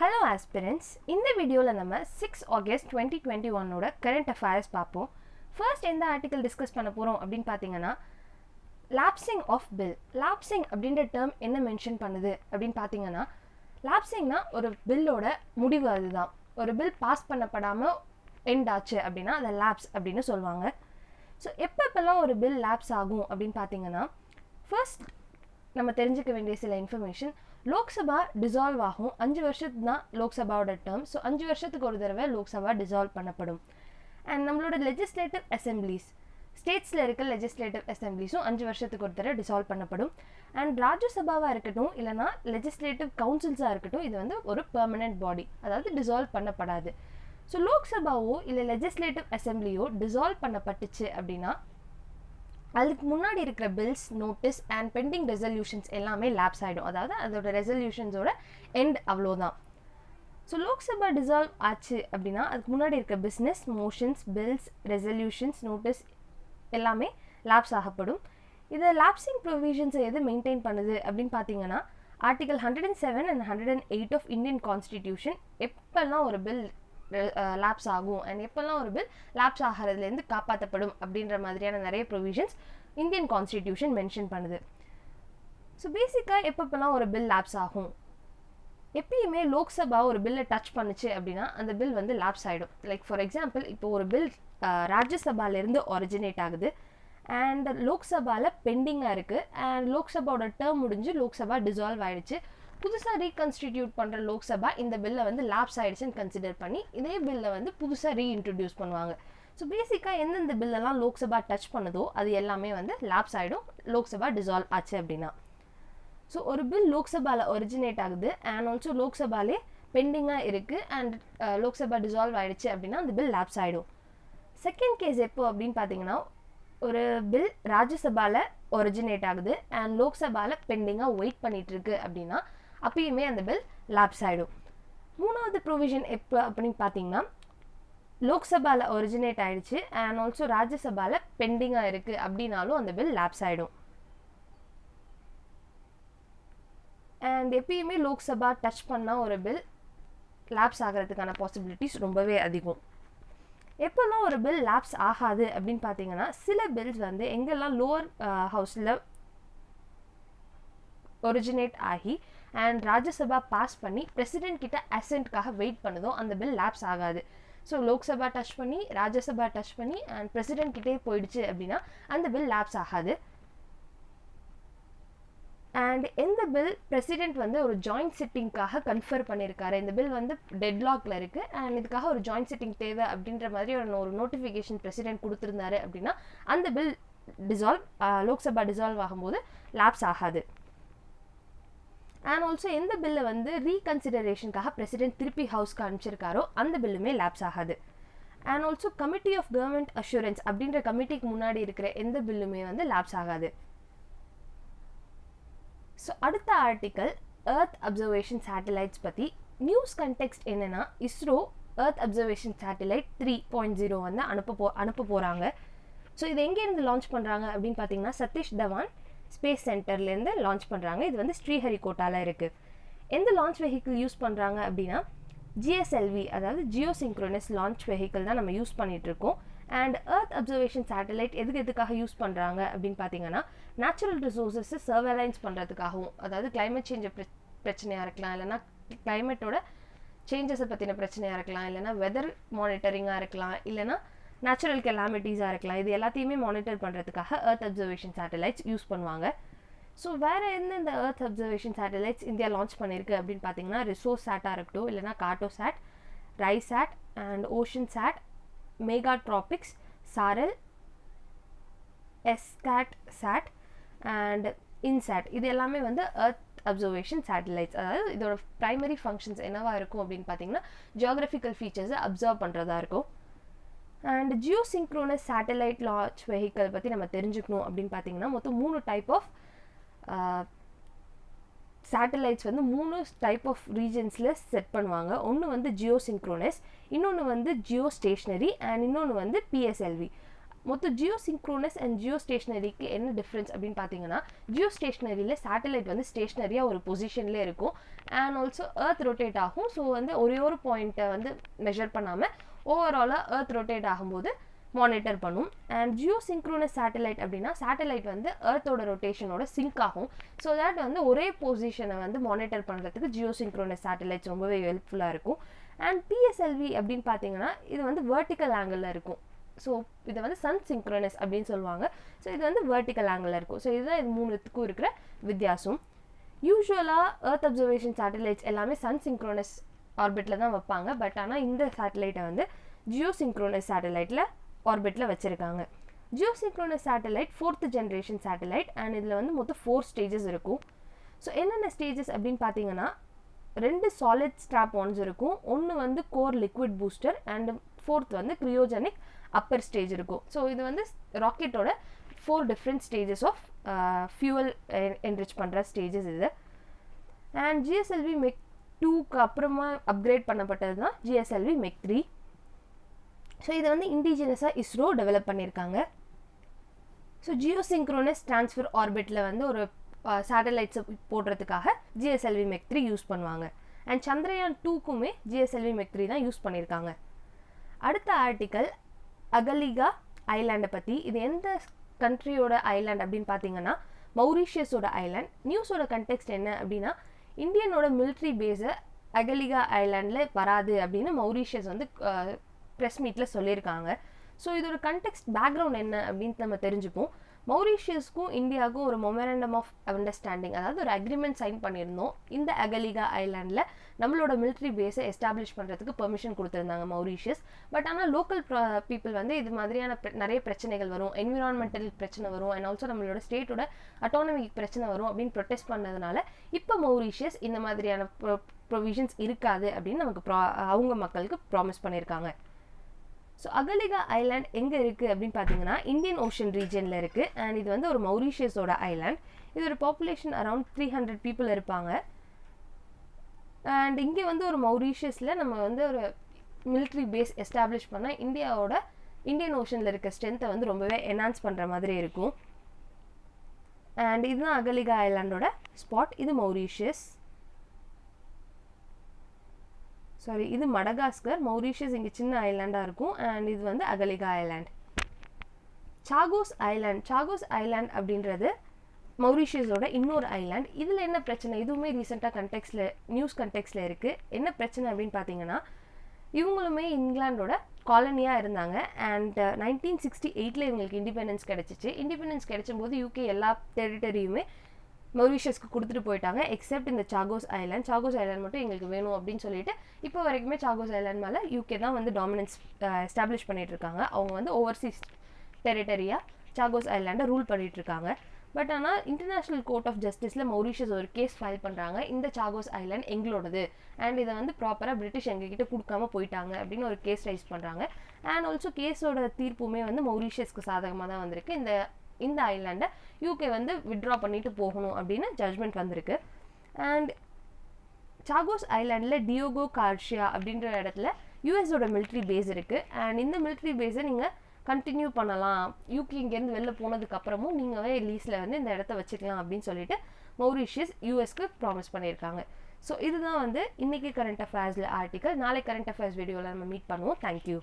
Hello aspirants, இந்த வீடியோல நம்ம 6 ஆகஸ்ட் 2021 ஓட கரண்ட் அஃபேர்ஸ் பார்ப்போம். ஃபர்ஸ்ட் எந்த ஆர்டிகல் டிஸ்கஸ் பண்ண போறோம் அப்படின்னு பார்த்தீங்கன்னா லாப்சிங் ஆஃப் பில். லாப்சிங் அப்படின்ற டேர்ம் என்ன மென்ஷன் பண்ணுது அப்படின்னு பார்த்தீங்கன்னா லாப்சிங்னா ஒரு பில்லோட முடிவு. அதுதான் ஒரு பில் பாஸ் பண்ணப்படாமல் எண்ட் ஆச்சு அப்படின்னா அதை லாப்ஸ் அப்படின்னு சொல்லுவாங்க. ஸோ எப்பப்பெல்லாம் ஒரு பில் லாப்ஸ் ஆகும் அப்படின்னு பார்த்தீங்கன்னா ஃபர்ஸ்ட் நம்ம தெரிஞ்சுக்க வேண்டிய சில இன்ஃபர்மேஷன். லோக்சபா டிசால்வ் ஆகும். 5 வருஷத்துக்கு தான் லோக்சபாவோட டேர்ம். ஸோ 5 வருஷத்துக்கு ஒரு தடவை லோக்சபா டிசால்வ் பண்ணப்படும். அண்ட் நம்மளோட லெஜிஸ்லேட்டிவ் அசம்பிளிஸ், ஸ்டேட்ஸில் இருக்க லெஜிஸ்லேட்டிவ் அசம்பிளிஸும் 5 வருஷத்துக்கு ஒரு தடவை டிசால்வ் பண்ணப்படும். அண்ட் ராஜ்யசபாவாக இருக்கட்டும் இல்லைனா லெஜிஸ்லேட்டிவ் கவுன்சில்ஸாக இருக்கட்டும், இது வந்து ஒரு பெர்மனன்ட் பாடி, அதாவது டிசால்வ் பண்ணப்படாது. ஸோ லோக்சபாவோ இல்லை லெஜிஸ்லேட்டிவ் அசம்பிளியோ டிசால்வ் பண்ணப்பட்டுச்சு அப்படின்னா அதுக்கு முன்னாடி இருக்கிற bills, notice and pending resolutions எல்லாமே லேப்ஸ் ஆகிடும். அதாவது அதோட ரெசல்யூஷன்ஸோட எண்ட் அவ்வளோதான். ஸோ லோக்சபா டிசால்வ் ஆச்சு அப்படின்னா அதுக்கு முன்னாடி இருக்க business, motions, bills, resolutions, notice எல்லாமே லேப்ஸ் ஆகப்படும். இதை லேப்சிங் ப்ரொவிஷன்ஸை எது மெயின்டைன் பண்ணுது அப்படின்னு பார்த்தீங்கன்னா article 107 and 108 of Indian constitution எப்பெல்லாம் ஒரு பில் லேப்ஸ் ஆகும் அண்ட் எப்பெல்லாம் ஒரு பில் லேப்ஸ் ஆகிறதுலேருந்து காப்பாற்றப்படும் அப்படின்ற மாதிரியான நிறைய ப்ரொவிஷன்ஸ் இந்தியன் கான்ஸ்டிடியூஷன் மென்ஷன் பண்ணுது. ஸோ பேசிக்காக எப்பப்பெல்லாம் ஒரு பில் லேப்ஸ் ஆகும், எப்பயுமே லோக்சபா ஒரு பில்லை டச் பண்ணுச்சு அப்படின்னா அந்த பில் வந்து லேப்ஸ் ஆகிடும். லைக் ஃபார் எக்ஸாம்பிள், இப்போ ஒரு பில் ராஜ்யசபாலேருந்து ஒரிஜினேட் ஆகுது அண்ட் லோக்சபாவில் பெண்டிங்காக இருக்குது அண்ட் லோக்சபாவோட டேர்ம் முடிஞ்சு லோக்சபா டிசால்வ் ஆகிடுச்சு. புதுசாக ரீகன்ஸ்டிடியூட் பண்ணுற லோக்சபா இந்த பில்லை வந்து லேப்ஸ் ஆகிடுச்சுன்னு கன்சிடர் பண்ணி இதே பில்லை வந்து புதுசாக ரீஇன்ட்ரடியூஸ் பண்ணுவாங்க. ஸோ பேசிக்காக எந்தெந்த பில்லெல்லாம் லோக்சபா டச் பண்ணுதோ அது எல்லாமே வந்து லேப்ஸ் ஆகிடும் லோக்சபா டிசால்வ் ஆச்சு அப்படின்னா. ஸோ ஒரு பில் லோக்சபாவில் ஒரிஜினேட் ஆகுது அண்ட் ஆல்சோ லோக்சபாலே பெண்டிங்காக இருக்குது அண்ட் லோக்சபா டிசால்வ் ஆகிடுச்சு அப்படின்னா அந்த பில் லேப்ஸ் ஆகிடும். செகண்ட் கேஸ் எப்போ அப்படின்னு பார்த்தீங்கன்னா ஒரு பில் ராஜ்யசபாவில் ஒரிஜினேட் ஆகுது அண்ட் லோக்சபாவில் பெண்டிங்காக வெயிட் பண்ணிகிட்ருக்கு அப்படின்னா அப்பயுமே அந்த பில் லேப்ஸ் ஆகிடும். மூணாவது ப்ரொவிஷன் எப்போ அப்படின்னு பார்த்தீங்கன்னா லோக்சபாவில் ஒரிஜினேட் ஆகிடுச்சு அண்ட் ஆல்சோ ராஜ்யசபாவில் பெண்டிங்காக இருக்குது அப்படின்னாலும் அந்த பில் லேப்ஸ் ஆகிடும். அண்ட் எப்பயுமே லோக்சபா டச் பண்ணால் ஒரு பில் லேப்ஸ் ஆகிறதுக்கான பாசிபிலிட்டிஸ் ரொம்பவே அதிகம். எப்போல்லாம் ஒரு பில் லேப்ஸ் ஆகாது அப்படின்னு பார்த்தீங்கன்னா சில பில்ஸ் வந்து எங்கெல்லாம் லோவர் ஹவுஸில் ஒரிஜினேட் ஆகி அண்ட் ராஜ்யசபா பாஸ் பண்ணி பிரசிடென்ட் கிட்ட அசென்ட்காக வெயிட் பண்ணுதோ அந்த பில் லேப்ஸ் ஆகாது. ஸோ லோக்சபா டச் பண்ணி ராஜ்யசபா டச் பண்ணி அண்ட் பிரசிடென்ட் கிட்டே போயிடுச்சு அப்படின்னா அந்த பில் லேப்ஸ் ஆகாது. அண்ட் எந்த பில் பிரசிடென்ட் வந்து ஒரு ஜாயிண்ட் சிட்டிங்காக கன்ஃபர் பண்ணியிருக்காரு, இந்த பில் வந்து டெட்லாக்ல இருக்குது அண்ட் இதுக்காக ஒரு ஜாயிண்ட் சிட்டிங் தேவை அப்படின்ற மாதிரி ஒரு நோட்டிஃபிகேஷன் பிரசிடென்ட் கொடுத்துருந்தாரு அப்படின்னா அந்த பில் லோக்சபா டிசால்வ் ஆகும்போது லேப்ஸ் ஆகாது. அண்ட் ஆல்சோ எந்த பில்லை வந்து ரீகன்சிடரேஷனுக்காக பிரசிடென்ட் திருப்பி ஹவுஸ்க்கு அனுப்பிச்சிருக்காரோ அந்த பில்லுமே லேப்ஸ் ஆகாது. And also committee of government assurance அப்படின்ற கமிட்டிக்கு முன்னாடி இருக்கிற எந்த பில்லுமே வந்து லேப்ஸ் ஆகாது. ஸோ அடுத்த ஆர்டிக்கல் எர்த் அப்சர்வேஷன் சேட்டலைட்ஸ் பற்றி. நியூஸ் கண்டெக்ஸ்ட் என்னென்னா இஸ்ரோ எர்த் அப்சர்வேஷன் சேட்டலைட் 3.0 வந்து அனுப்ப போகிறாங்க. ஸோ இது எங்கேருந்து லான்ச் பண்ணுறாங்க அப்படின்னு பார்த்தீங்கன்னா சதீஷ் தவான் ஸ்பேஸ் சென்டர்லேருந்து லான்ச் பண்ணுறாங்க. இது வந்து ஸ்ரீஹரிகோட்டாவில் இருக்குது. எந்த லான்ச் வெஹிக்கிள் யூஸ் பண்ணுறாங்க அப்படின்னா ஜிஎஸ்எல்வி, அதாவது ஜியோ சிங்க்ரோனஸ் லான்ச் வெஹிக்கிள் தான் நம்ம யூஸ் பண்ணிகிட்ருக்கோம். அண்ட் எர்த் அப்சர்வேஷன் சேட்டலைட் எதுக்காக யூஸ் பண்ணுறாங்க அப்படின்னு பார்த்தீங்கன்னா நேச்சுரல் ரிசோர்ஸஸை சர்வேலைன்ஸ் பண்ணுறதுக்காகவும், அதாவது கிளைமேட் சேஞ்சை பிரச்சனையாக இருக்கலாம், இல்லைனா கிளைமேட்டோட சேஞ்சஸை பற்றின பிரச்சனையாக இருக்கலாம், இல்லைனா வெதர் மானிட்டரிங்காக இருக்கலாம், இல்லைனா நேச்சுரல் கெலாமிட்டிஸாக இருக்கலாம். இது எல்லாத்தையுமே மானிட்டர் பண்ணுறதுக்காக எர்த் அப்சர்வேஷன் சேட்டலைட்ஸ் யூஸ் பண்ணுவாங்க. ஸோ வேறு எந்தெந்த earth observation satellites India launch பண்ணியிருக்கு அப்படின்னு பார்த்தீங்கன்னா ரிசோர்ஸ் சேட்டாக இருக்கட்டும், இல்லைனா கார்டோசாட், ரைசாட் அண்ட் ஓஷன் சாட், மெகாட்ராபிக்ஸ், சாரல், எஸ்காட் சாட் அண்ட் இன்சாட், இது எல்லாமே வந்து எர்த் அப்சர்வேஷன் சேட்டலைட்ஸ். அதாவது இதோட ப்ரைமரி ஃபங்க்ஷன்ஸ் என்னவா இருக்கும் அப்படின்னு பார்த்தீங்கன்னா ஜியோகிராஃபிக்கல் ஃபீச்சர்ஸை அப்சர்வ் பண்ணுறதா இருக்கும். And Jio synchronous satellite launch vehicle பற்றி நம்ம தெரிஞ்சுக்கணும் அப்படின்னு பார்த்தீங்கன்னா மொத்தம் 3 டைப் ஆஃப் சேட்டலைட்ஸ் வந்து 3 டைப் ஆஃப் ரீஜன்ஸில் செட் பண்ணுவாங்க. ஒன்று வந்து ஜியோ சிங்க்ரோனஸ், இன்னொன்று வந்து ஜியோ ஸ்டேஷ்னரி அண்ட் இன்னொன்று வந்து பிஎஸ்எல்வி. மொத்தம் ஜியோசிங்க்ரோனஸ் அண்ட் ஜியோ ஸ்டேஷ்னரிக்கு என்ன டிஃப்ரென்ஸ் அப்படின்னு பார்த்தீங்கன்னா, ஜியோ ஸ்டேஷ்னரியில் சேட்டலைட் வந்து ஸ்டேஷ்னரியாக ஒரு பொசிஷன்லேயே இருக்கும் அண்ட் ஆல்சோ எர்த் ரொட்டேட் ஆகும். ஸோ வந்து ஒரே ஒரு பாயிண்ட்டை வந்து மெஷர் பண்ணாமல் ஓவராலாக எர்த் ரொட்டேட் ஆகும்போது மானிட்டர் பண்ணும். அண்ட் ஜியோசிங்க்ரோனஸ் சேட்டலைட் அப்படின்னா சேட்டலைட் வந்து எர்த்தோட ரொட்டேஷனோட சிங்க் ஆகும். ஸோ தட் வந்து ஒரே பொசிஷனை வந்து மானிட்டர் பண்ணுறதுக்கு ஜியோசிங்க்ரோனஸ் சேட்டலைட்ஸ் ரொம்பவே ஹெல்ப்ஃபுல்லாக இருக்கும். அண்ட் பிஎஸ்எல்வி அப்படின்னு பார்த்தீங்கன்னா இது வந்து வெர்டிக்கல் ஆங்கிளில் இருக்கும். ஸோ இதை வந்து சன் சிங்க்ரோனஸ் அப்படின்னு சொல்லுவாங்க. ஸோ இது வந்து வெர்டிக்கல் ஆங்கிளில் இருக்கும். ஸோ இதுதான் இது மூணுத்துக்கும் இருக்கிற வித்தியாசம். யூஸ்வலாக எர்த் அப்சர்வேஷன் சேட்டலைட்ஸ் எல்லாமே சன் சிங்க்ரோனஸ் ஆர்பிட்டில் தான் வைப்பாங்க. பட் ஆனால் இந்த சேட்டலைட்டை வந்து ஜியோசிங்க்ரோனஸ் சேட்டலைட்டில் ஆர்பிட்டில் வச்சுருக்காங்க. Geosynchronous satellite 4th generation satellite and இதில் வந்து மொத்தம் 4 ஸ்டேஜஸ் இருக்கும். ஸோ என்னென்ன ஸ்டேஜஸ் அப்படின்னு பார்த்தீங்கன்னா 2 சாலிட் ஸ்ட்ராப் ஆன்ஸ் இருக்கும். ஒன்று வந்து core liquid booster and 4th வந்து கிரியோஜெனிக் அப்பர் ஸ்டேஜ் இருக்கும். ஸோ இது வந்து ராக்கெட்டோட 4 different stages of fuel enrich பண்ணுற ஸ்டேஜஸ் இது. அண்ட் ஜிஎஸ்எல்வி மெக் 2க்கு அப்புறமா அப்கிரேட் பண்ணப்பட்டது தான் ஜிஎஸ்எல்வி மெக் 3. ஸோ இதை வந்து இண்டிஜினஸாக இஸ்ரோ டெவலப் பண்ணியிருக்காங்க. ஸோ ஜியோசிங்க்ரோனஸ் ட்ரான்ஸ்ஃபர் ஆர்பிட்டில் வந்து ஒரு சேட்டலைட்ஸை போடுறதுக்காக ஜிஎஸ்எல்வி மெக் 3 யூஸ் பண்ணுவாங்க. அண்ட் சந்திரயான் 2க்குமே ஜிஎஸ்எல்வி மெக் 3 தான் யூஸ் பண்ணியிருக்காங்க. அடுத்த ஆர்டிக்கல் அகலிகா ஐலாண்டை பற்றி. இது எந்த கண்ட்ரியோட ஐலாண்ட் அப்படின்னு பார்த்தீங்கன்னா மௌரிஷியஸோட ஐலாண்ட். நியூஸோட கண்டெக்ஸ்ட் என்ன அப்படின்னா இந்தியனோட மிலிட்ரி பேஸை அகலிகா ஐலாண்டில் வராது அப்படின்னு மௌரிஷியஸ் வந்து ப்ரெஸ் மீட்டில் சொல்லியிருக்காங்க. ஸோ இதோட கண்டெக்ஸ்ட் பேக்ரவுண்ட் என்ன அப்படின்னு நம்ம தெரிஞ்சுப்போம். மௌரிஷியஸ்க்கும் இந்தியாவுக்கும் ஒரு மொமெரண்டம் ஆஃப் அண்டர்ஸ்டாண்டிங், அதாவது ஒரு அக்ரிமெண்ட் சைன் பண்ணியிருந்தோம். இந்த அகலிகா ஐலாண்டில் நம்மளோட மிலிட்ரி பேஸை எஸ்டாப்ளிஷ் பண்ணுறதுக்கு பெர்மிஷன் கொடுத்துருந்தாங்க மௌரிஷியஸ். பட் ஆனால் லோக்கல் பீப்புள் வந்து இது மாதிரியான நிறைய பிரச்சனைகள் வரும், என்விரான்மெண்டல் பிரச்சனை வரும் அண்ட் ஆல்சோ நம்மளோட ஸ்டேட்டோட அட்டானமிக் பிரச்சனை வரும் அப்படின்னு ப்ரொடெஸ்ட் பண்ணதுனால இப்போ மௌரிஷியஸ் இந்த மாதிரியான ப்ரொவிஷன்ஸ் இருக்காது அப்படின்னு நமக்கு அவங்க மக்களுக்கு ப்ராமிஸ் பண்ணியிருக்காங்க. ஸோ அகலிகா ஐலாண்ட் எங்கே இருக்குது அப்படின்னு பார்த்தீங்கன்னா இந்தியன் ஓஷன் ரீஜனில் இருக்குது. அண்ட் இது வந்து ஒரு மௌரிஷியஸோட ஐலாண்ட். இதோட பாப்புலேஷன் அரவுண்ட் 300 பீப்புள் இருப்பாங்க. அண்ட் இங்கே வந்து ஒரு மௌரிஷியஸில் நம்ம வந்து ஒரு மிலிட்ரி பேஸ் எஸ்டாப்ளிஷ் பண்ணால் இந்தியன் ஓஷனில் இருக்க ஸ்ட்ரென்த்தை வந்து ரொம்பவே என்ஹான்ஸ் பண்ணுற மாதிரி இருக்கும். அண்ட் இதுதான் அகலிகா ஐலாண்டோட ஸ்பாட். இது மௌரிஷியஸ், சாரி இது மடகாஸ்கர். மௌரிஷியஸ் இங்கே சின்ன ஐலாண்டாக இருக்கும். அண்ட் இது வந்து அகலிகா ஐலாண்ட். சாகோஸ் ஐலாண்ட் அப்படின்றது மௌரிஷியஸோட இன்னொரு ஐலாண்ட். இதில் என்ன பிரச்சனை, இதுவுமே ரீசெண்டாக நியூஸ் கண்டெக்ஸ்டில் இருக்குது. என்ன பிரச்சனை அப்படின்னு பார்த்தீங்கன்னா இவங்களுமே இங்கிலாண்டோட காலனியாக இருந்தாங்க. அண்ட் 1968 இவங்களுக்கு இண்டிபெண்டன்ஸ் கிடச்சிச்சு. இண்டிபெண்டன்ஸ் கிடைச்சும்போது யூகே எல்லா டெரிட்டரியுமே மௌரிஷியஸ்க்கு கொடுத்துட்டு போயிட்டாங்க எக்ஸப்ட் இந்த சாகோஸ் ஐலாண்ட் மட்டும் எங்களுக்கு வேணும் அப்படின்னு சொல்லிட்டு இப்போ வரைக்குமே சாகோஸ் ஐலாண்ட் மேலே யூகே தான் வந்து டாமினன்ஸ் எஸ்டாப்ளிஷ் பண்ணிட்டு இருக்காங்க. அவங்க வந்து ஓவர்சீஸ் டெரிட்டரியாக சாகோஸ் ஐலாண்டை ரூல் பண்ணிட்டு இருக்காங்க. பட் ஆனால் இன்டர்நேஷ்னல் கோர்ட் ஆஃப் ஜஸ்டிஸில் மௌரிஷியஸ் ஒரு கேஸ் ஃபைல் பண்ணுறாங்க, இந்த சாகோஸ் ஐலாண்ட் எங்களோடது அண்ட் இதை வந்து ப்ராப்பராக பிரிட்டிஷ் எங்ககிட்ட கொடுக்காம போயிட்டாங்க அப்படின்னு ஒரு கேஸ் ரைஸ் பண்ணுறாங்க. அண்ட் ஆல்சோ கேஸோட தீர்ப்புமே வந்து மௌரிஷியஸ்க்கு சாதகமாக தான் வந்திருக்கு. இந்த ஐலாண்டை யூகே வந்து வித்ட்ரா பண்ணிட்டு போகணும் அப்படின்னு ஜட்ஜ்மெண்ட் வந்திருக்கு. அண்ட் சாகோஸ் ஐலாண்டில் டியோகோ கார்ஷியா அப்படின்ற இடத்துல யூஎஸோட மிலிட்ரி பேஸ் இருக்குது. அண்ட் இந்த மிலிட்ரி பேஸை நீங்கள் கண்டினியூ பண்ணலாம், யூகே இங்கேருந்து வெளில போனதுக்கப்புறமும் நீங்கள் லீஸில் வந்து இந்த இடத்த வச்சுக்கலாம் அப்படின்னு சொல்லிட்டு மௌரிஷியஸ் யூஎஸ்க்கு ப்ராமிஸ் பண்ணியிருக்காங்க. ஸோ இதுதான் வந்து இன்றைக்கி கரண்ட் அஃபேர்ஸில் ஆர்டிக்கல். நாளை கரண்ட் அஃபேர்ஸ் வீடியோவில் நம்ம மீட் பண்ணுவோம். தேங்க்யூ.